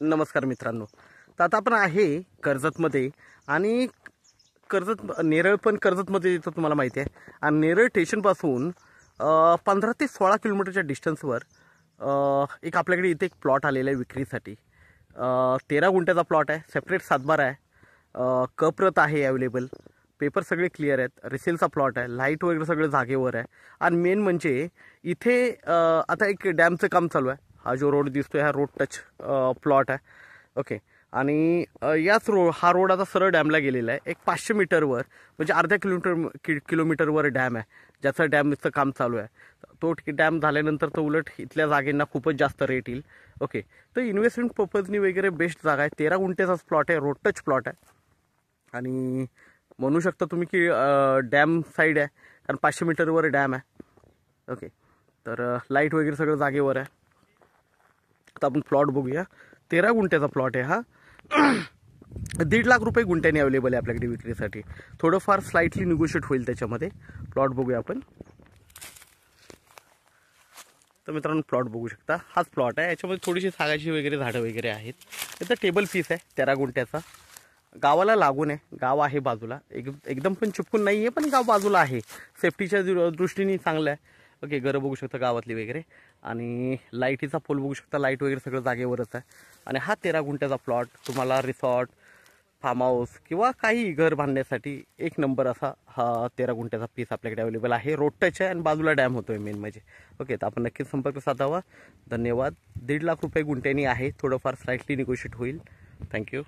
नमस्कार मित्रांनो. तर आता आपण आहे कर्जतमध्ये आणि कर्जत नेरळ पण कर्जतमध्ये येतं तुम्हाला माहिती आहे. आणि नेरळ स्टेशनपासून 15 ते 16 किलोमीटरच्या डिस्टन्सवर एक आपल्याकडे इथे एक प्लॉट आलेला आहे विक्रीसाठी. 13 गुंठ्याचा प्लॉट आहे, सेपरेट सातबारा आहे, कप्रत आहे अवेलेबल, पेपर सगळे क्लिअर आहेत, रिसेलचा प्लॉट आहे, लाईट वगैरे सगळं जागेवर आहे. आणि मेन म्हणजे इथे आता एक डॅमचं काम चालू आहे. हा जो रोड दिसतोय हा रोड टच प्लॉट आहे. ओके. आणि याच हा रोड आता सरळ डॅमला गेलेला आहे. एक 500 मीटरवर म्हणजे अर्ध्या किलोमीटरवर डॅम आहे, ज्याचं डॅमचं काम चालू आहे. तो डॅम झाल्यानंतर तर उलट इथल्या जागेंना खूपच जास्त रेट येईल. ओके. तर इन्व्हेस्टमेंट पर्पजनी वगैरे बेस्ट जागा आहे. 13 गुंठ्याचाच प्लॉट आहे, रोड टच प्लॉट आहे. आणि म्हणू शकता तुम्ही की डॅम साईड आहे, कारण 500 मीटरवर डॅम आहे. ओके. तर लाईट वगैरे सगळं जागेवर आहे. आता आपण प्लॉट बघूया. 13 गुंठ्याचा प्लॉट आहे हा. 1.5 लाख रुपये गुंठ्याने अवेलेबल आहे आपल्याकडे विक्रीसाठी. थोडंफार स्लाइटली निगोशिएट होईल त्याच्यामध्ये. प्लॉट बघूया आपण. तर मित्रांनो प्लॉट बघू शकता, हाच प्लॉट आहे. याच्यामध्ये थोडीशी सागाची वगैरे झाडं वगैरे आहेत. इथं टेबल पीस आहे 13 गुंठ्याचा. गावाला लागून आहे, गाव आहे बाजूला, एकदम पण चिपकून नाही आहे, पण गाव बाजूला आहे. सेफ्टीच्या दृष्टीने चांगलं आहे. ओके. घरं बघू शकता गावातली वगैरे. आणि लाईटीचा पोल बघू शकता, लाईट वगैरे सगळं जागेवरच आहे. आणि हा 13 गुंठ्याचा प्लॉट तुम्हाला रिसॉर्ट, फार्म हाऊस किंवा काही घर बांधण्यासाठी एक नंबर असा हा 13 गुंठ्याचा पीस आपल्याकडे अवेलेबल आहे. रोड टच आहे आणि बाजूला डॅम होतोय मेन म्हणजे. ओके. तर आपण नक्कीच संपर्क साधावा. धन्यवाद. 1.5 लाख रुपये गुंठ्यानी आहे, थोडंफार स्लाइटली निगोशिएट होईल. थँक्यू.